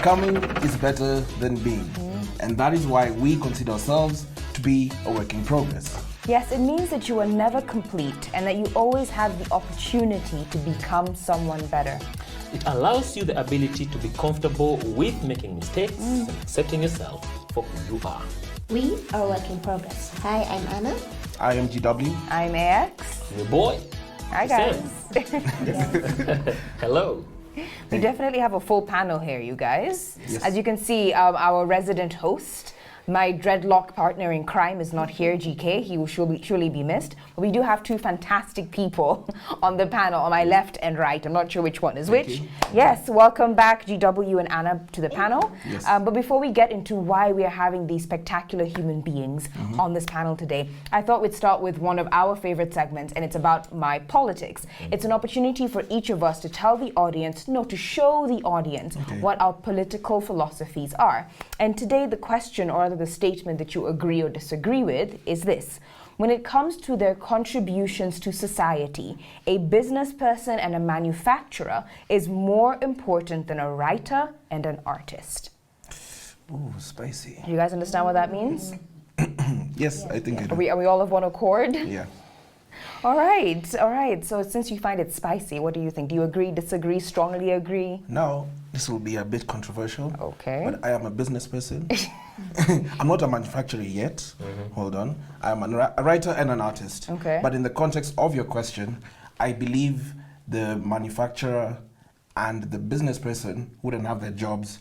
becoming is better than being. And that is why we consider ourselves to be a work in progress. Yes, it means that you are never complete and that you always have the opportunity to become someone better. It allows you the ability to be comfortable with making mistakes and accepting yourself for who you are. We are a work in progress. Hi, I'm Anna. I am GW. I'm AX. Your boy. Hi guys. Hello. We definitely have a full panel here, you guys. Yes. As you can see, our resident host, my dreadlock partner in crime, is not here, GK. He will surely be missed. But we do have two fantastic people on the panel, on my left and right. I'm not sure which one is which. Yes, welcome back, GW and Anna, to the panel. Yes. But before we get into why we are having these spectacular human beings on this panel today, I thought we'd start with one of our favorite segments, and it's about My Politics. It's an opportunity for each of us to tell the audience, no, to show the audience what our political philosophies are. And today the question, or rather the statement that you agree or disagree with, is this. When it comes to their contributions to society, a business person and a manufacturer is more important than a writer and an artist. Ooh, spicy. Do you guys understand what that means? Yes, I think I do. Are we all of one accord? Yeah. All right. So since you find it spicy, what do you think? Do you agree, disagree, strongly agree? Now, this will be a bit controversial. Okay. But I am a business person. I'm not a manufacturer yet. Hold on. I'm a writer and an artist. Okay. But in the context of your question, I believe the manufacturer and the business person wouldn't have their jobs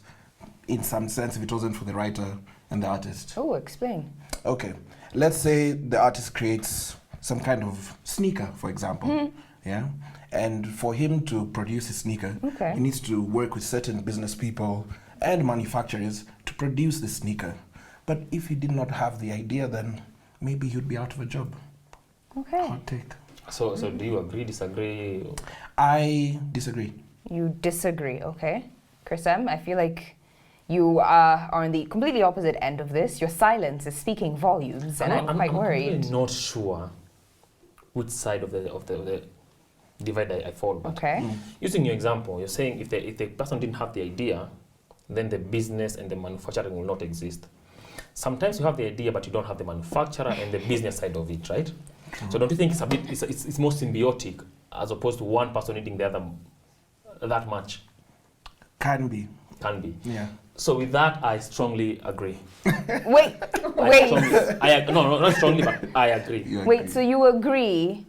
in some sense if it wasn't for the writer and the artist. Oh, explain. Okay. Let's say the artist creates some kind of sneaker, for example. Yeah. And for him to produce a sneaker, he needs to work with certain business people and manufacturers to produce the sneaker. But if he did not have the idea, then maybe he'd be out of a job. Okay. Hot take. So do you agree, disagree? I disagree. You disagree, okay. Chrisem, I feel like you are on the completely opposite end of this. Your silence is speaking volumes, and I'm quite worried. I'm really not sure which side of the divide I fall. But using your example, you're saying if the person didn't have the idea, then the business and the manufacturing will not exist. Sometimes you have the idea, but you don't have the manufacturer and the business side of it, right? So don't you think it's more symbiotic as opposed to one person needing the other that much? Can be. Can be. Yeah. So with that, I strongly agree. Wait. No, not strongly, but I agree. Wait, so you agree,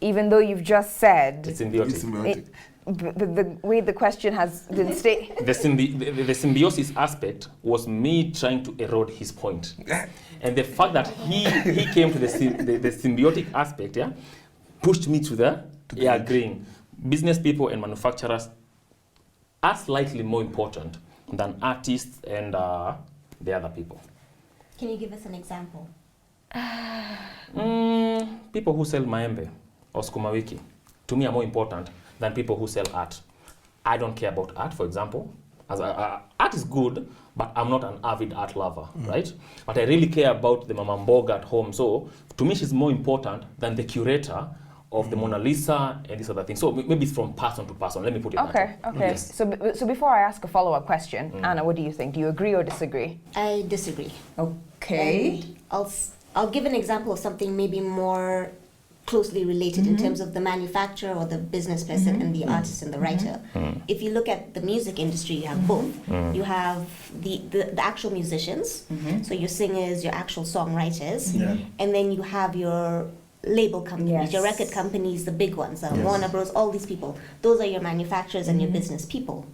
even though you've just said... It's symbiotic. The way the question has been stated... The symbiosis aspect was me trying to erode his point. And the fact that he came to the symbiotic aspect, pushed me to the agreeing. Business people and manufacturers are slightly more important than artists and the other people. Can you give us an example? People who sell maembe or sukuma wiki, to me, are more important than people who sell art. I don't care about art, for example. Art is good, but I'm not an avid art lover, right? But I really care about the mama mboga at home. So to me, she's more important than the curator of the Mona Lisa and this other thing. So maybe it's from person to person. Let me put it that way. Okay. Yes. So before I ask a follow-up question, Anna, what do you think? Do you agree or disagree? I disagree. Okay. And I'll give an example of something maybe more closely related in terms of the manufacturer or the business person and the artist and the writer. If you look at the music industry, you have both. You have the actual musicians, so your singers, your actual songwriters, and then you have your label companies, your record companies, the big ones, Warner Bros, all these people. Those are your manufacturers and your business people.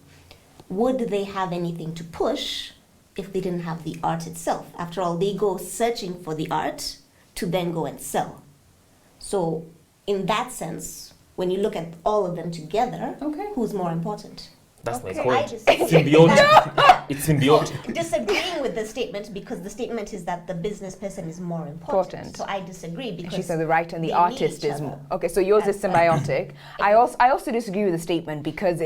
Would they have anything to push if they didn't have the art itself? After all, they go searching for the art to then go and sell. So in that sense, when you look at all of them together, who's more important? That's my point. It's symbiotic. It's symbiotic. Disagreeing with the statement because the statement is that the business person is more important. So I disagree because she said the writer and the artist is more. Okay, so yours is symbiotic. I also disagree with the statement because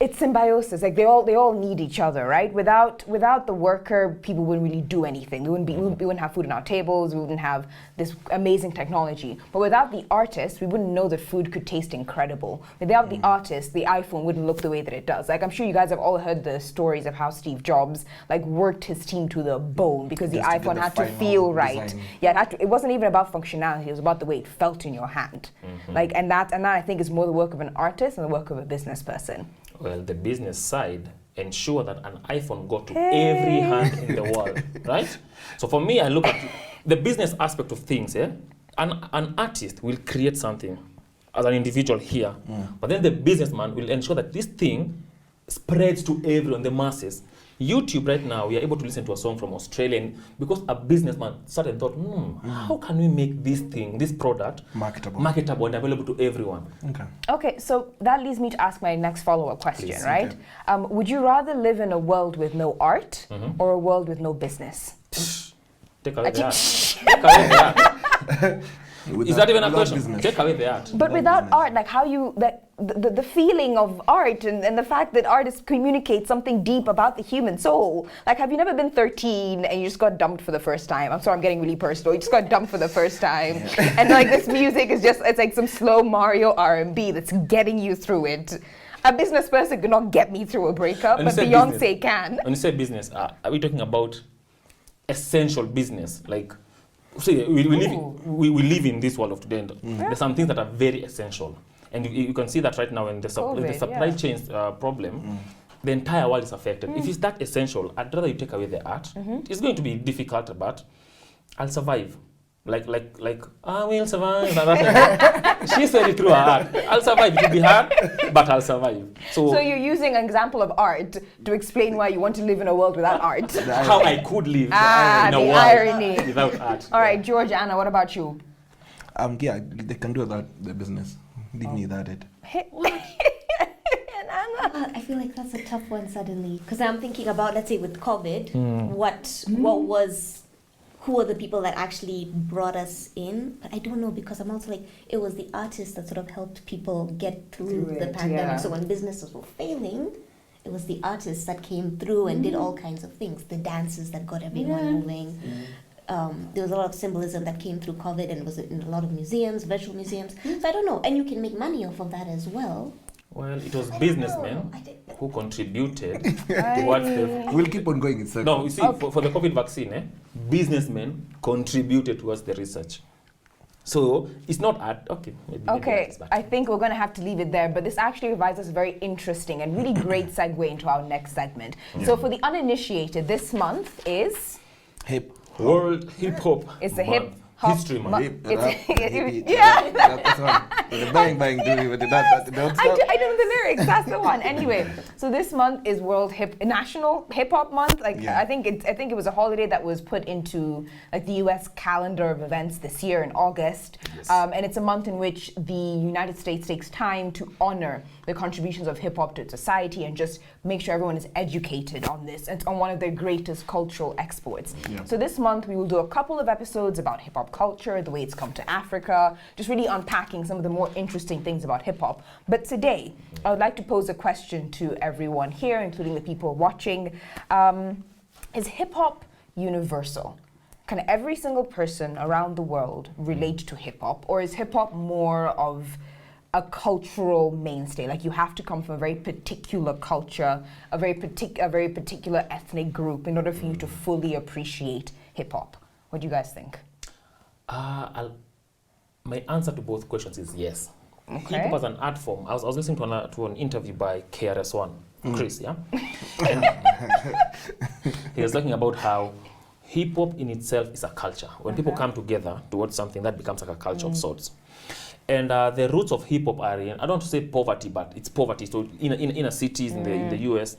it's symbiosis. Like they all need each other, right? Without the worker, people wouldn't really do anything. We wouldn't have food on our tables. We wouldn't have this amazing technology. But without the artist, we wouldn't know that food could taste incredible. Without the artist, the iPhone wouldn't look the way that it does. Like I'm sure you guys have all heard the stories of how Steve Jobs like worked his team to the bone because the iPhone had to feel right. Design. Yeah, it wasn't even about functionality. It was about the way it felt in your hand. Like and that I think is more the work of an artist than the work of a business person. Well, the business side ensure that an iPhone got to every hand in the world, right? So for me, I look at the business aspect of things. An artist will create something as an individual here, but then the businessman will ensure that this thing spreads to everyone, the masses. YouTube right now, we are able to listen to a song from Australia and because a businessman started and thought, how can we make this thing, this product, marketable and available to everyone? Okay, so that leads me to ask my next follow-up question, please, right? Okay. Would you rather live in a world with no art or a world with no business? Take away the art. Take away the art. Is that even a question? Business. Take away the art. But without art, like how you, the feeling of art and the fact that artists communicate something deep about the human soul. Like, have you never been 13 and you just got dumped for the first time? I'm sorry, I'm getting really personal. You just got dumped for the first time. And like this music is just, it's like some slow Mario R&B that's getting you through it. A business person could not get me through a breakup, but Beyonce can. When you say business, are we talking about essential business? Like, see, we live in this world of today. There's some things that are very essential. And you can see that right now in the supply chain problem, the entire world is affected. If it's that essential, I'd rather you take away the art. It's going to be difficult, but I'll survive. Like, I will survive. She said it through her heart. I'll survive. It'll be hard, but I'll survive. So you're using an example of art to explain why you want to live in a world without art. How I could live in a world irony. without art. All right, George, Anna, what about you? Yeah, they can do without the business. Leave me without it. And Anna? I feel like that's a tough one suddenly. Because I'm thinking about, let's say with COVID, who are the people that actually brought us in? But I don't know because I'm also like, it was the artists that sort of helped people get through the pandemic. Yeah. So when businesses were failing, it was the artists that came through and did all kinds of things. The dances that got everyone moving. There was a lot of symbolism that came through COVID and was in a lot of museums, virtual museums. So I don't know. And you can make money off of that as well. Well, it was businessmen who contributed towards the... We'll keep on going in circles. No, you see, for the COVID vaccine, businessmen contributed towards the research. So it's not art. Okay, I think we're going to have to leave it there, but this actually provides us a very interesting and really great segue into our next segment. So for the uninitiated, this month is... World Hip Hop. It's a hip History Month. That's one. Bang, bang, don't stop. I don't know the lyrics. That's the one. Anyway, so this month is National Hip Hop Month. I think it was a holiday that was put into like the U.S. calendar of events this year in August, and it's a month in which the United States takes time to honor the contributions of hip hop to society and just make sure everyone is educated on this. It's on one of their greatest cultural exports. So this month we will do a couple of episodes about hip hop culture, the way it's come to Africa, just really unpacking some of the more interesting things about hip hop. But today, I would like to pose a question to everyone here, including the people watching. Is hip hop universal? Can every single person around the world relate to hip hop, or is hip hop more of a cultural mainstay? Like you have to come from a very particular culture, a very particular ethnic group in order for you to fully appreciate hip hop. What do you guys think? My answer to both questions is yes. Okay. Hip hop as an art form. I was listening to an interview by KRS-One, Chris, and he was talking about how hip hop in itself is a culture. When people come together towards something, that becomes like a culture of sorts. And the roots of hip hop are in, I don't want to say poverty, but it's poverty. So in inner cities in the US.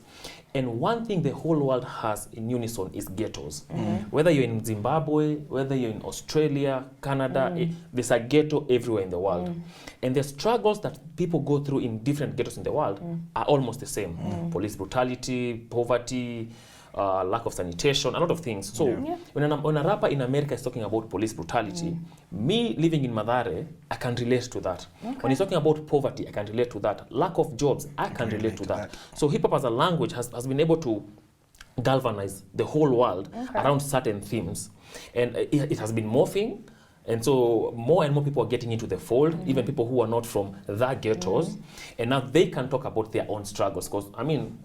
And one thing the whole world has in unison is ghettos. Whether you're in Zimbabwe, whether you're in Australia, Canada, there's a ghetto everywhere in the world. And the struggles that people go through in different ghettos in the world are almost the same. Police brutality, poverty, lack of sanitation, a lot of things. So when a rapper in America is talking about police brutality, me living in Mathare, I can relate to that. When he's talking about poverty, I can relate to that. Lack of jobs, I can relate to that. So hip hop as a language has been able to galvanize the whole world around certain themes. And it has been morphing. And so more and more people are getting into the fold, even people who are not from the ghettos. And now they can talk about their own struggles. Because, I mean,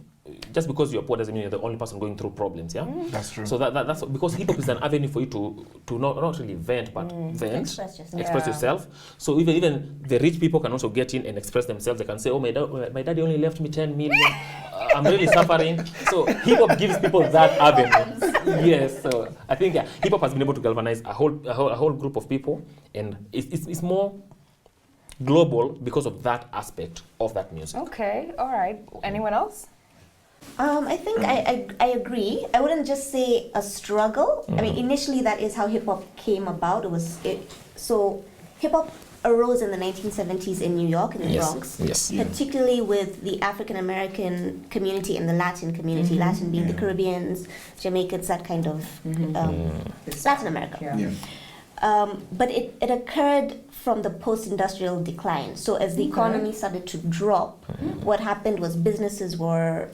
just because you're poor doesn't mean you're the only person going through problems, yeah? That's true. So that's because hip hop is an avenue for you to not really vent, but vent, express yourself. So even the rich people can also get in and express themselves. They can say, oh, my daddy only left me 10 million. I'm really suffering. So hip hop gives people that avenue. Yes. So I think hip hop has been able to galvanize a whole group of people, and it's more global because of that aspect of that music. Okay. All right. Anyone else? I think I agree. I wouldn't just say a struggle. I mean, initially that is how hip hop came about. So hip hop arose in the 1970s in New York, in the Bronx, particularly with the African American community and the Latin community. Latin being the Caribbeans, Jamaicans, that kind of Latin America. But it occurred from the post-industrial decline. So as the economy started to drop, what happened was businesses were,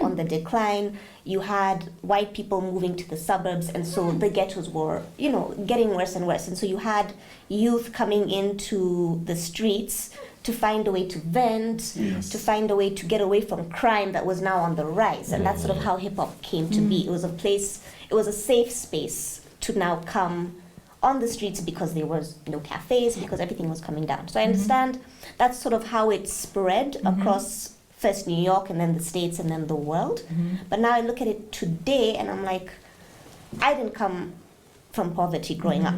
on the decline. You had white people moving to the suburbs, and so the ghettos were, getting worse and worse. And so you had youth coming into the streets to find a way to vent, to find a way to get away from crime that was now on the rise. And that's sort of how hip-hop came to be. It was a safe space to now come on the streets because there was no cafes, because everything was coming down. So I understand that's sort of how it spread across first New York and then the States and then the world. But now I look at it today and I'm like, I didn't come from poverty growing up,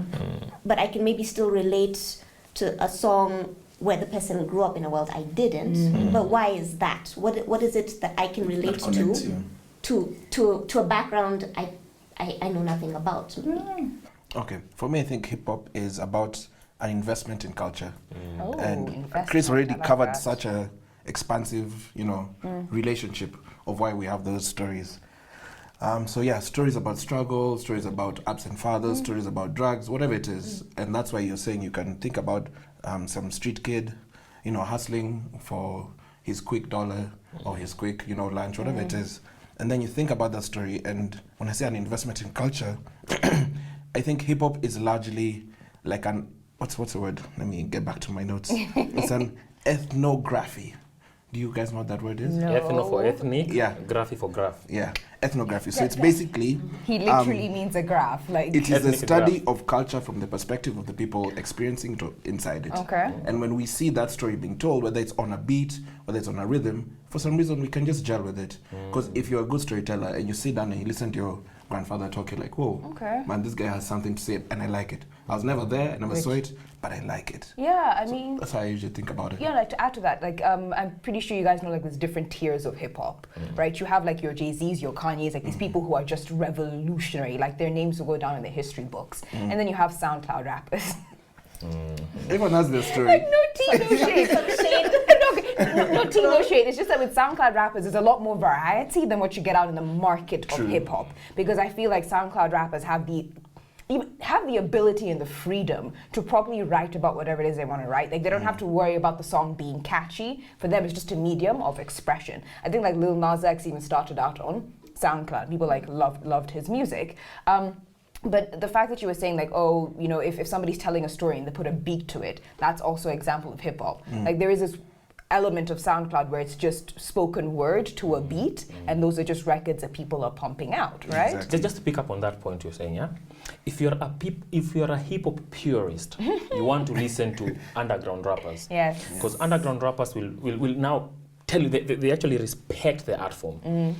but I can maybe still relate to a song where the person grew up in a world I didn't. But why is that? What is it that I can relate to a background I know nothing about? Okay, for me, I think hip hop is about an investment in culture, and Chris already covered such a expansive, relationship of why we have those stories. So yeah, stories about struggle, stories about absent fathers, stories about drugs, whatever it is, and that's why you're saying you can think about some street kid, hustling for his quick dollar or his quick, lunch, whatever it is, and then you think about that story. And when I say an investment in culture, I think hip hop is largely like an what's the word? Let me get back to my notes. It's an ethnography. Do you guys know what that word is? No. Ethno for ethnic, graphy for graph. Yeah, ethnography. So it's basically he literally means a graph. Like it is a study of culture from the perspective of the people experiencing inside it. Okay. And when we see that story being told, whether it's on a beat, whether it's on a rhythm, for some reason we can just gel with it. Because if you're a good storyteller and you sit down and you listen to your grandfather talking, like, whoa, man, this guy has something to say, and I like it. I was never there, I never saw it, but I like it. Yeah, I mean, that's how I usually think about it. Yeah, like to add to that, like I'm pretty sure you guys know, like, there's different tiers of hip hop, right? You have like your Jay-Z's, your Kanye's, like these people who are just revolutionary, like their names will go down in the history books, and then you have SoundCloud rappers. Everyone has their story. Like, no tea, no shade. No tea, no shade. It's just that with SoundCloud rappers, there's a lot more variety than what you get out in the market of hip hop. Because I feel like SoundCloud rappers have the ability and the freedom to properly write about whatever it is they want to write. Like they don't have to worry about the song being catchy. For them, it's just a medium of expression. I think like Lil Nas X even started out on SoundCloud. People like loved his music. But the fact that you were saying like, oh, if somebody's telling a story and they put a beat to it, that's also an example of hip hop. Like there is this element of SoundCloud where it's just spoken word to a beat, and those are just records that people are pumping out, right? Exactly. Just to pick up on that point you're saying, yeah? If you're a hip hop purist, you want to listen to underground rappers. Yes. Because underground rappers will now tell you they actually respect the art form.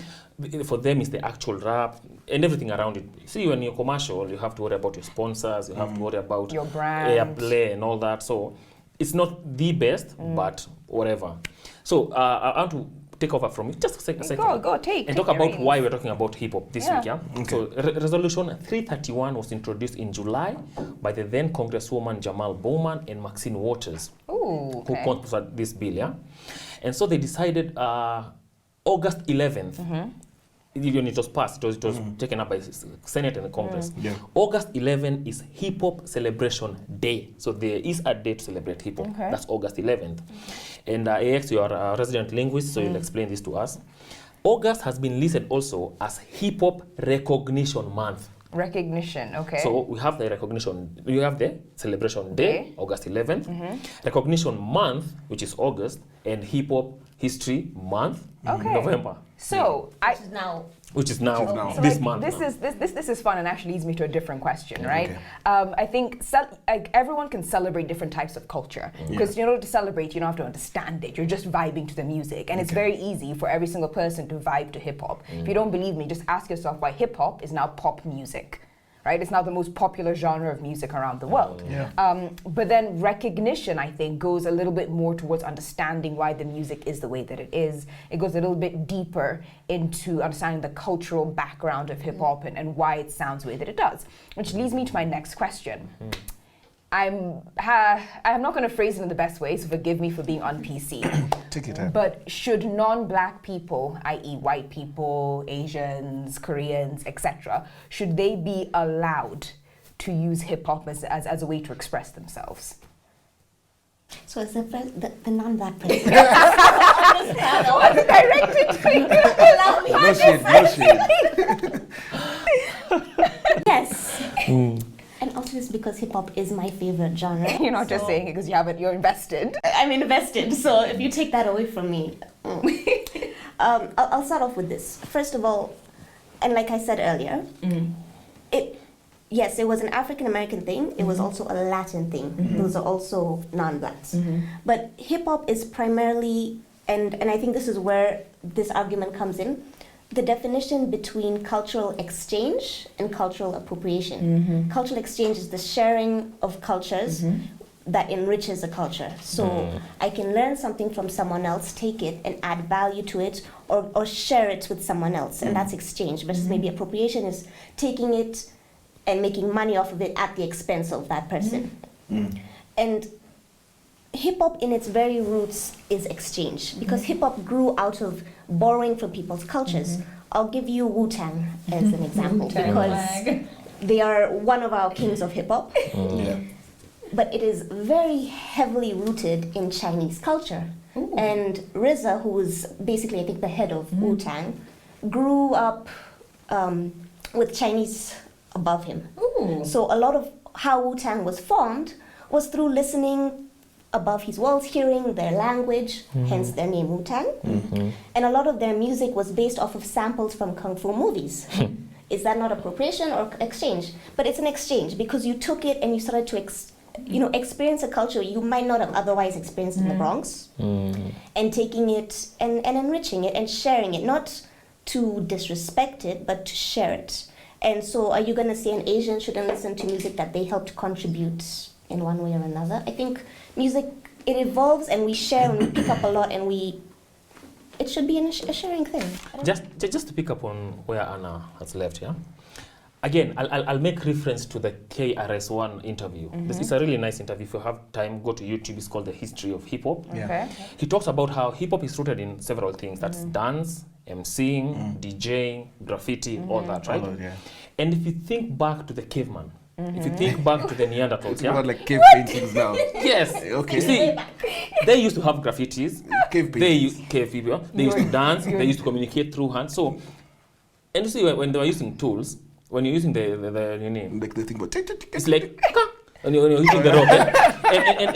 For them, it's the actual rap and everything around it. See, when you're commercial, you have to worry about your sponsors, you have to worry about your brand, airplay and all that. So it's not the best, but whatever. So I want to take over from you just a second. Go, take. And talk about why we're talking about hip hop this week, yeah? Okay. So Resolution 331 was introduced in July by the then Congresswoman Jamal Bowman and Maxine Waters, who co-sponsored this bill, yeah? And so they decided August 11th even it was passed, it was taken up by Senate and the Congress. August 11 is Hip Hop Celebration Day. So there is a day to celebrate hip hop. That's August 11th. And AX, you are a resident linguist, so you'll explain this to us. August has been listed also as Hip Hop Recognition Month. Recognition, okay. So we have the recognition, we have the celebration day, August 11th, recognition month, which is August, and hip hop history month, November. So which is now So this like, month. This is fun and actually leads me to a different question, right? I think everyone can celebrate different types of culture because in order to celebrate, you don't have to understand it. You're just vibing to the music, and it's very easy for every single person to vibe to hip hop. If you don't believe me, just ask yourself why hip hop is now pop music. Right? It's now the most popular genre of music around the world. But then recognition, I think, goes a little bit more towards understanding why the music is the way that it is. It goes a little bit deeper into understanding the cultural background of hip hop and why it sounds the way that it does. Which leads me to my next question. I'm not going to phrase it in the best way, so forgive me for being on PC. Take it out. But should non-black people, i.e. white people, Asians, Koreans, etc., should they be allowed to use hip-hop as a way to express themselves? So it's the non-black person. Directed to you. Allow me. No shade. Yes. And also it's because hip hop is my favorite genre. You're not just saying it because you're invested. I'm invested, so if you take that away from me. I'll start off with this. First of all, and like I said earlier, yes, it was an African American thing. It was also a Latin thing. Those are also non-blacks. But hip hop is primarily, and I think this is where this argument comes in, the definition between cultural exchange and cultural appropriation. Cultural exchange is the sharing of cultures that enriches a culture. So I can learn something from someone else, take it and add value to it, or share it with someone else, and that's exchange. Versus maybe appropriation is taking it and making money off of it at the expense of that person. And hip-hop in its very roots is exchange, because hip-hop grew out of borrowing from people's cultures. I'll give you Wu-Tang as an example, because they are one of our kings of hip-hop. But it is very heavily rooted in Chinese culture. And RZA, who was basically, I think, the head of Wu-Tang, grew up with Chinese above him. So a lot of how Wu-Tang was formed was through listening above his walls, hearing their language, hence their name Wu-Tang. And a lot of their music was based off of samples from Kung Fu movies. Is that not appropriation or exchange? But it's an exchange because you took it and you started to experience a culture you might not have otherwise experienced in the Bronx, and taking it and enriching it and sharing it, not to disrespect it, but to share it. And so are you going to say an Asian shouldn't listen to music that they helped contribute in one way or another? I think music, it evolves and we share and we pick up a lot, and it should be a sharing thing. Just to pick up on where Anna has left here. Again, I'll make reference to the KRS-One interview. It's a really nice interview. If you have time, go to YouTube. It's called The History of Hip Hop. He talks about how hip hop is rooted in several things. That's dance, MCing, DJing, graffiti, all that, right? And if you think back to the caveman, if you think back to the Neanderthals, About like cave paintings now. Yes. Okay. You see, they used to have graffitis. Cave paintings. Cave people. They used to dance. They used to communicate through hands. So, and you see, when they were using tools, when you're using the name, Like the thing about it's like and you're hitting the rock,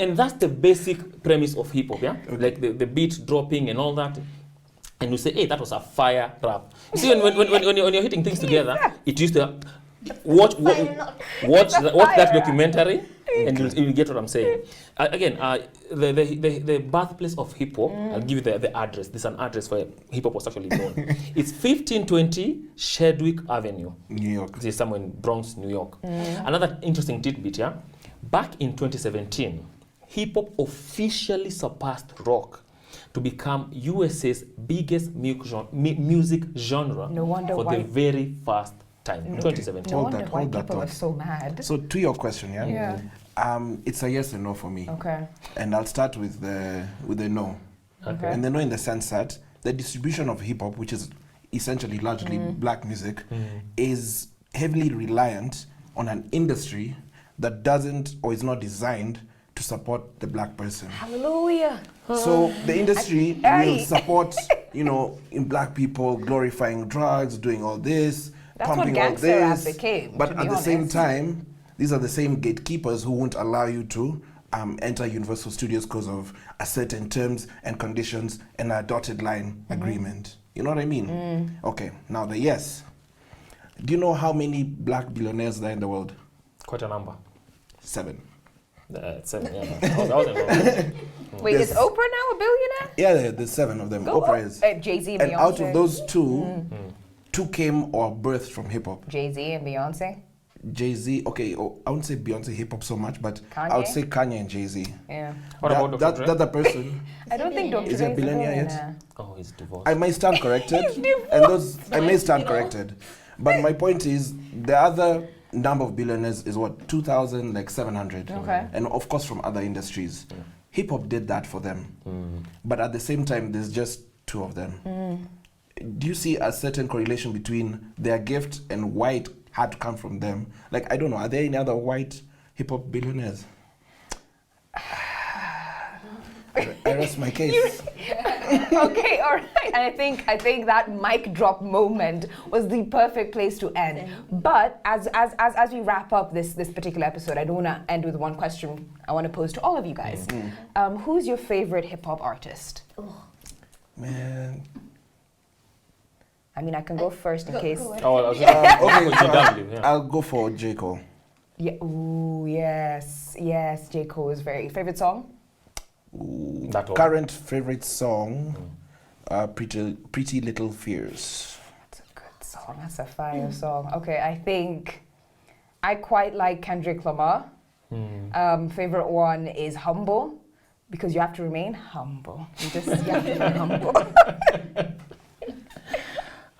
and that's the basic premise of hip hop, like the beat dropping and all that. And you say, hey, that was a fire rap. You see, when you're hitting things together, it used to watch that documentary, and you'll get what I'm saying. Again, the birthplace of hip hop. I'll give you the address. This is an address where hip hop was actually born. It's 1520 Shedwick Avenue, New York. This is somewhere in Bronx, New York. Another interesting tidbit, back in 2017, hip hop officially surpassed rock to become USA's biggest music genre for the very first time, 2017. No wonder why people are so mad. So to your question, it's a yes and no for me. Okay. And I'll start with the no. Okay. And the no in the sense that the distribution of hip hop, which is essentially largely black music, is heavily reliant on an industry that doesn't or is not designed to support the black person. Hallelujah. So the industry will support, in black people glorifying drugs, doing all this, That's pumping what all gangster rap this. became, But to at be the same honest. time, these are the same gatekeepers who won't allow you to enter Universal Studios because of a certain terms and conditions and a dotted line agreement. You know what I mean? Okay, now the yes. Do you know how many black billionaires there are in the world? Quite a number. 7. 7, yeah. I wasn't Wait, is Oprah now a billionaire? Yeah, there's 7 of them. Go Oprah is. Jay-Z and And Beyonce. out of those 2, 2 came or birthed from hip hop. Jay-Z and Beyonce. Jay-Z, okay, I wouldn't say Beyonce hip hop so much, but Kanye? I would say Kanye and Jay-Z. Yeah. What about Dr. Dre? That other person, I don't think Dr. Is he a Dre billionaire yet? billionaire. Oh, he's divorced. I may stand corrected, divorced. and those I may stand corrected, but my point is the other number of billionaires is what 2,700, Okay. and of course from other industries. Hip hop did that for them, but at the same time, there's just 2 of them. Do you see a certain correlation between their gift and why it had to come from them? Like, I don't know, are there any other white hip hop billionaires? I rest my case. Okay, all right. And I think that mic drop moment was the perfect place to end. But as we wrap up this particular episode, I don't want to end with one question I want to pose to all of you guys. Who's your favorite hip hop artist? Man. I mean, I can go first in case. Oh, I was okay, so yeah. I'll go for J. Cole. Yeah. Ooh, yes. J. Cole is very favorite song. Ooh, That one. current favorite song, Pretty Little Fears. That's a good song. That's a fire song. Okay, I think I quite like Kendrick Lamar. Favorite one is Humble, because you have to remain humble. You have to remain humble.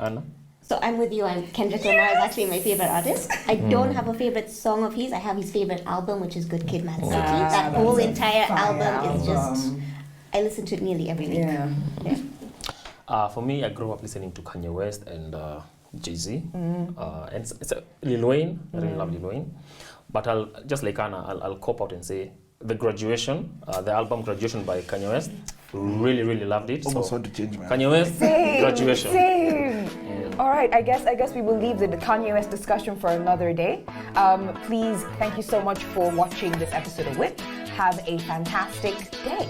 Anna? So I'm with you. Kendrick Lamar is actually my favorite artist. I don't have a favorite song of his. I have his favorite album, which is Good Kid, Mad City. That whole entire album is just. I listen to it nearly every week. Yeah. For me, I grew up listening to Kanye West and Jay-Z. And it's Lil Wayne. I really love Lil Wayne. But I'll just like Anna, I'll cop out and say the Graduation, the album Graduation by Kanye West. Really, really loved it. Almost So, want to change my Kanye West, Graduation. Same. All right, I guess we will leave the Kanye West discussion for another day. Please, thank you so much for watching this episode of WHIP. Have a fantastic day.